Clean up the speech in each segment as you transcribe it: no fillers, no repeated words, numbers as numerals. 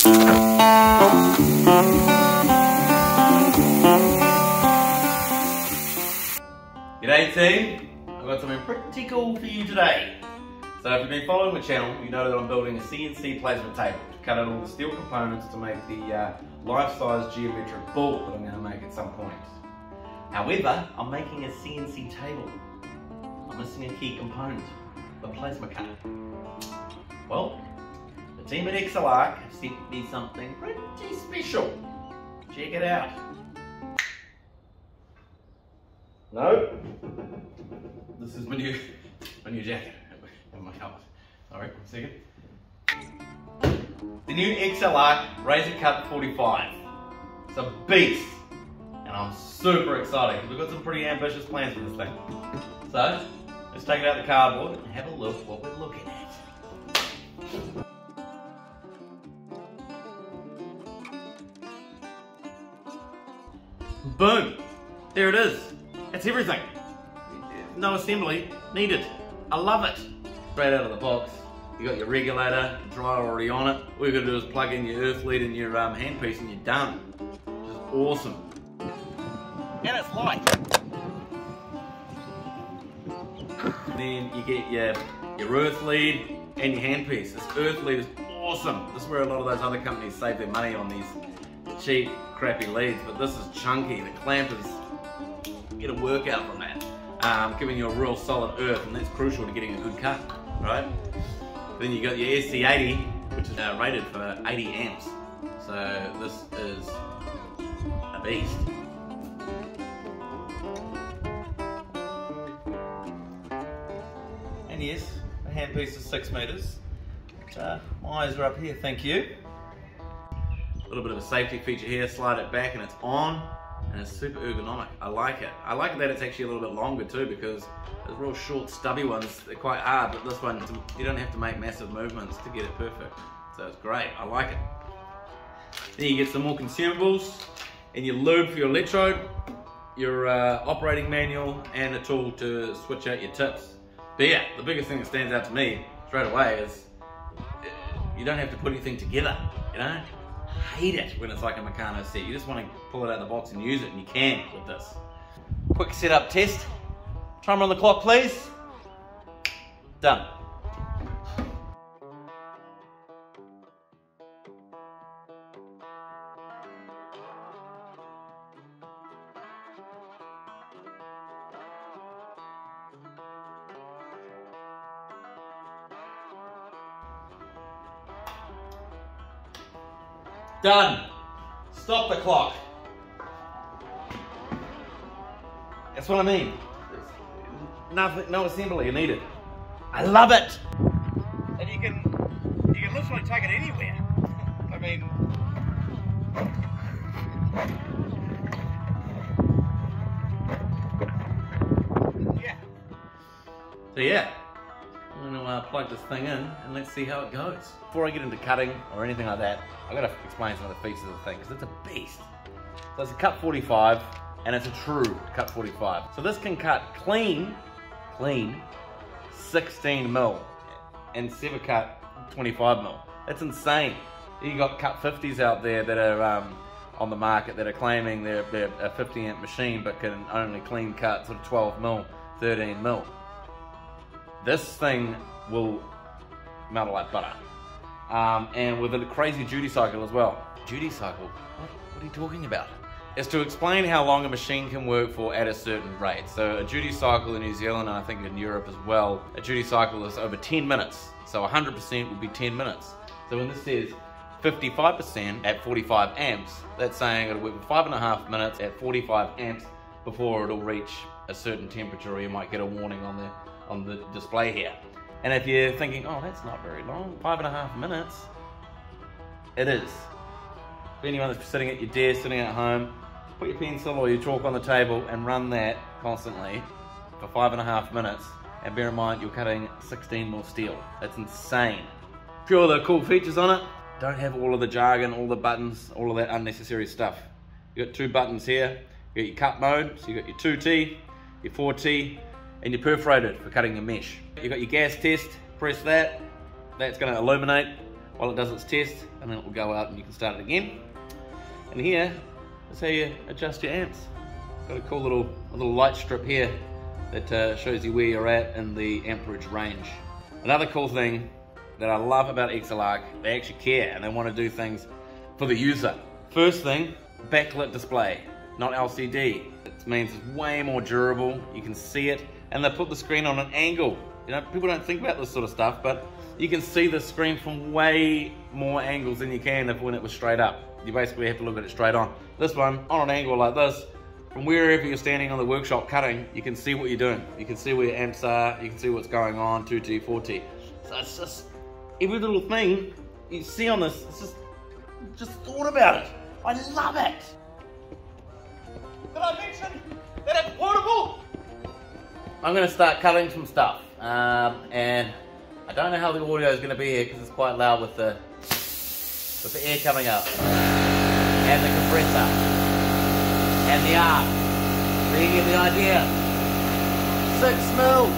G'day team, I've got something pretty cool for you today. So if you've been following my channel, you know that I'm building a CNC plasma table to cut out all the steel components to make the life-size geometric ball that I'm going to make at some point. However, I'm making a CNC table. I'm missing a key component, the plasma cutter. Well, the team at Xcel-Arc have sent me something pretty special. Check it out. No, this is my new jacket. Oh my helmet. Alright, 1 second. The new Xcel-Arc Razorcut 45. It's a beast, and I'm super excited because we've got some pretty ambitious plans for this thing. So, let's take it out the cardboard and have a look what we're looking at. Boom! There it is. It's everything. No assembly needed. I love it. Straight out of the box, you got your regulator, your dryer already on it. All you got to do is plug in your earth lead and your handpiece and you're done. Which is awesome. And it's light. Then you get your earth lead and your handpiece. This earth lead is awesome. This is where a lot of those other companies save their money on these cheap, crappy leads, but this is chunky. The clamp is, you get a workout from that. Giving you a real solid earth, and that's crucial to getting a good cut, right? Then you got your SC80, which is rated for 80 amps. So this is a beast. And yes, the handpiece is 6 meters. But, my eyes are up here, thank you. A little bit of a safety feature here, slide it back and it's on. And it's super ergonomic. I like it. I like that it's actually a little bit longer too, because those real short stubby ones, they're quite hard, but this one, you don't have to make massive movements to get it perfect. So it's great, I like it. Then you get some more consumables, and your lube for your electrode, your operating manual, and a tool to switch out your tips. But yeah, the biggest thing that stands out to me straight away is you don't have to put anything together, you know? Hate it when it's like a Meccano set. You just want to pull it out of the box and use it, and you can with this. Quick setup test. Timer on the clock, please. Done. Done. Stop the clock. That's what I mean. Nothing, no assembly needed. I love it. And you can literally take it anywhere. I mean, yeah. So yeah. I'm going to plug this thing in and let's see how it goes. Before I get into cutting or anything like that, I've got to explain some of the features of the thing because it's a beast. So it's a cut 45 and it's a true cut 45. So this can cut clean 16 mil and Severcut 25 mil. That's insane. You got cut 50s out there that are on the market that are claiming they're a 50 amp machine but can only clean cut sort of 12 mil, 13 mil. This thing will melt like butter. And with a crazy duty cycle as well. Duty cycle? What are you talking about? It's to explain how long a machine can work for at a certain rate. So a duty cycle in New Zealand, and I think in Europe as well, a duty cycle is over 10 minutes. So 100% would be 10 minutes. So when this says 55% at 45 amps, that's saying it'll work for 5.5 minutes at 45 amps before it'll reach a certain temperature, or you might get a warning on the display here. And if you're thinking, oh, that's not very long, 5.5 minutes, it is. For anyone that's sitting at your desk, sitting at home, put your pencil or your chalk on the table and run that constantly for 5.5 minutes. And bear in mind, you're cutting 16 mil steel. That's insane. A few other cool features on it. Don't have all of the jargon, all the buttons, all of that unnecessary stuff. You got 2 buttons here. You got your cut mode, so you got your 2T, your 4T, and your perforated for cutting your mesh. You got your gas test, press that. That's going to illuminate while it does its test, and then it will go out and you can start it again. And here is how you adjust your amps. Got a cool little light strip here that shows you where you're at in the amperage range. Another cool thing that I love about Xcel-Arc, they actually care and they want to do things for the user. First thing, backlit display, not LCD. It means it's way more durable, you can see it, and they put the screen on an angle. You know, people don't think about this sort of stuff, but you can see the screen from way more angles than you can when it was straight up. You basically have to look at it straight on. This one, on an angle like this, from wherever you're standing on the workshop cutting, you can see what you're doing. You can see where your amps are, you can see what's going on, 2T, 4T. So it's just, every little thing you see on this, it's just thought about it. I love it. Did I mention that it's portable? I'm gonna start cutting some stuff. And I don't know how the audio is gonna be here because it's quite loud with the air coming up. And the compressor. And the arc. So you get the idea. 6 mil.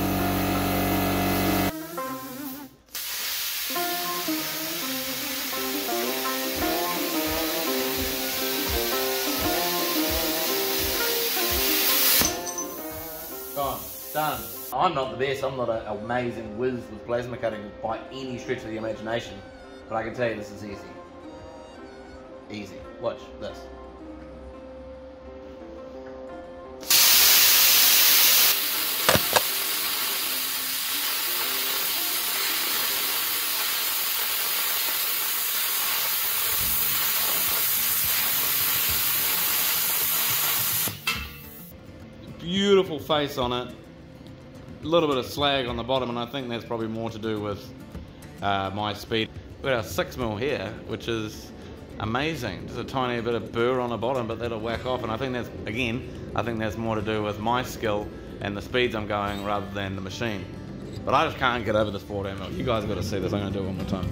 Gone. Done. I'm not the best. I'm not an amazing whiz with plasma cutting by any stretch of the imagination. But I can tell you this is easy. Easy. Watch this. Beautiful face on it, a little bit of slag on the bottom, and I think that's probably more to do with my speed. We've got our 6 mil here, which is amazing. Just a tiny bit of burr on the bottom, but that'll whack off, and I think that's, again, I think that's more to do with my skill and the speeds I'm going rather than the machine. But I just can't get over this 14 mil. You guys got to see this. I'm going to do it one more time.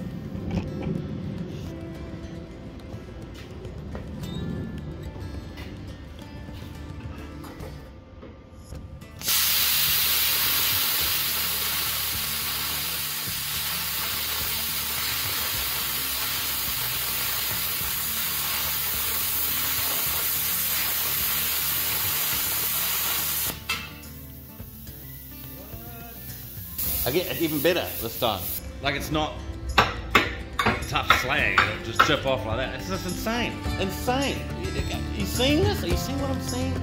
I get even better this time. Like, it's not tough slag, it'll just chip off like that. It's just insane. Insane. Are you seeing this? Are you seeing what I'm seeing?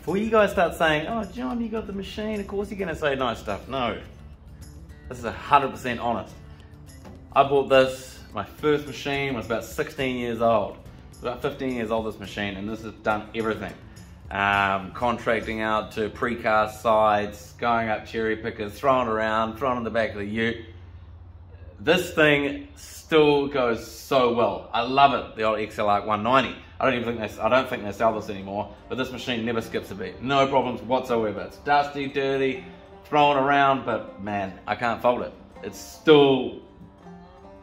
Before you guys start saying, oh John, you got the machine, of course you're going to say nice stuff. No, this is 100% honest. I bought this, my first machine was about 16 years old. About 15 years old, this machine, and this has done everything. Contracting out to precast sides, going up cherry pickers, throwing around, throwing in the back of the ute. This thing still goes so well. I love it, the old Xcel-Arc 190. I don't think they sell this anymore, but this machine never skips a beat. No problems whatsoever. It's dusty, dirty, thrown around, but man, I can't fault it. It still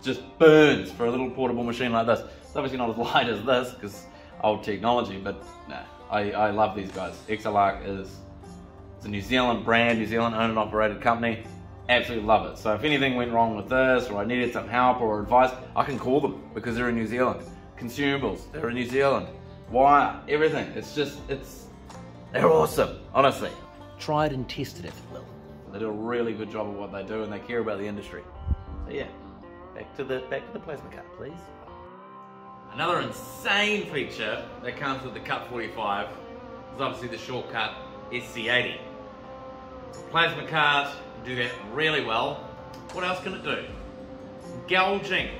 just burns for a little portable machine like this. It's obviously not as light as this, because old technology, but nah, I love these guys. Xcel-Arc it's a New Zealand brand, New Zealand owned and operated company. Absolutely love it. So if anything went wrong with this, or I needed some help or advice, I can call them because they're in New Zealand. Consumables, they're in New Zealand. Wire, everything. They're awesome, honestly. Tried and tested, if you will. They do a really good job of what they do, and they care about the industry. So yeah, back to the plasma cut, please. Another insane feature that comes with the Cut 45 is obviously the shortcut SC80. Plasma cut, do that really well. What else can it do? Gouging.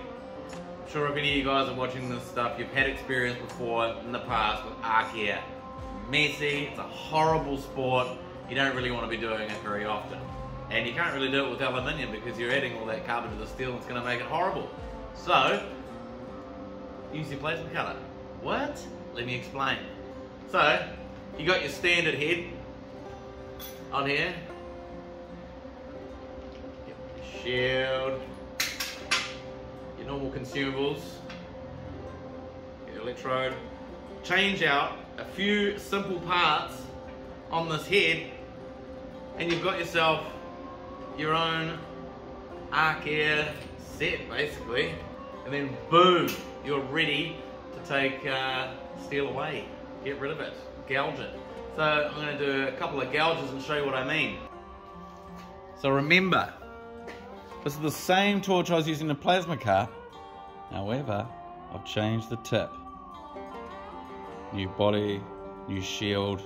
I'm sure if any of you guys are watching this stuff, you've had experience before in the past with arc air. Messy, it's a horrible sport. You don't really want to be doing it very often. And you can't really do it with aluminium because you're adding all that carbon to the steel and it's going to make it horrible. So, use your plasma cutter. What? Let me explain. So, you got your standard head on here. Your shield. Your normal consumables. Your electrode. Change out a few simple parts on this head and you've got yourself your own arc air set basically, and then boom, you're ready to take steel away, get rid of it, gouge it. So I'm going to do a couple of gouges and show you what I mean. So remember, this is the same torch I was using in the plasma cut, however I've changed the tip. New body, new shield,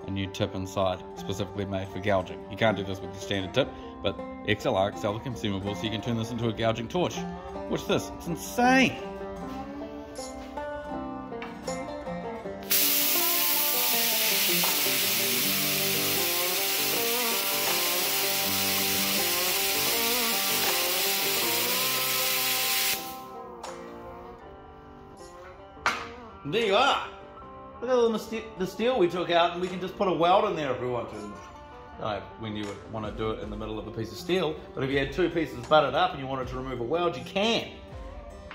a new tip inside, specifically made for gouging. You can't do this with the standard tip, but Xcel-Arc sell the consumables so you can turn this into a gouging torch. Watch this, it's insane! And there you are! Look at all the steel we took out, and we can just put a weld in there if we want to. When you would want to do it in the middle of a piece of steel, but if you had two pieces butted up and you wanted to remove a weld, you can.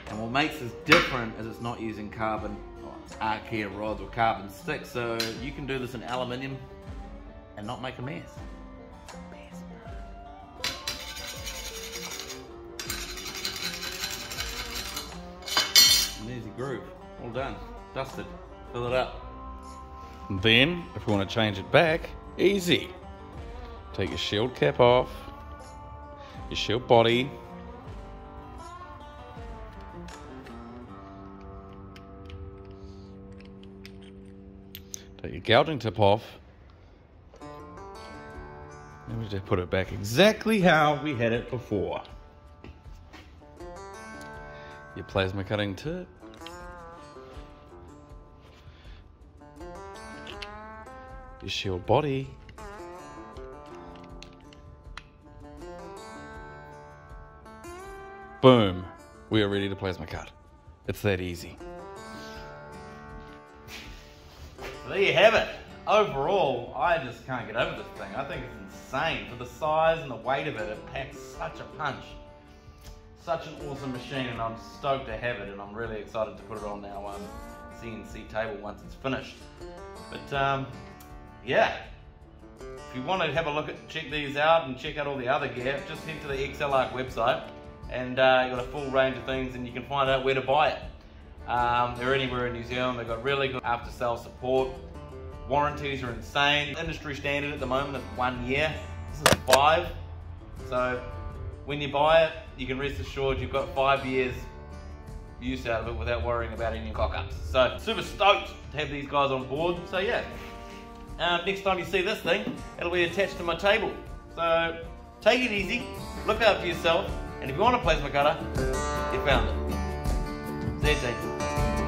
And what makes this different is it's not using carbon arc air rods or carbon sticks, so you can do this in aluminium and not make a mess. And there's your groove, all done, dusted, fill it up. And then, if we want to change it back, easy. Take your shield cap off, your shield body, take your gouging tip off, and we just put it back exactly how we had it before. Your plasma cutting tip, your shield body, boom, we are ready to plasma cut. It's that easy. So there you have it. Overall, I just can't get over this thing. I think it's insane. For the size and the weight of it, it packs such a punch. Such an awesome machine, and I'm stoked to have it, and I'm really excited to put it on our CNC table once it's finished. But yeah, if you want to have a look at, check these out and check out all the other gear, just head to the Xcel-Arc website. And you've got a full range of things, and you can find out where to buy it. They're anywhere in New Zealand. They've got really good after-sales support. Warranties are insane. Industry standard at the moment is 1 year. This is 5. So when you buy it, you can rest assured you've got 5 years use out of it without worrying about any cock-ups. So super stoked to have these guys on board. So yeah, next time you see this thing, it'll be attached to my table. So take it easy, look out for yourself. And if you want a plasma cutter, you found it. ZT.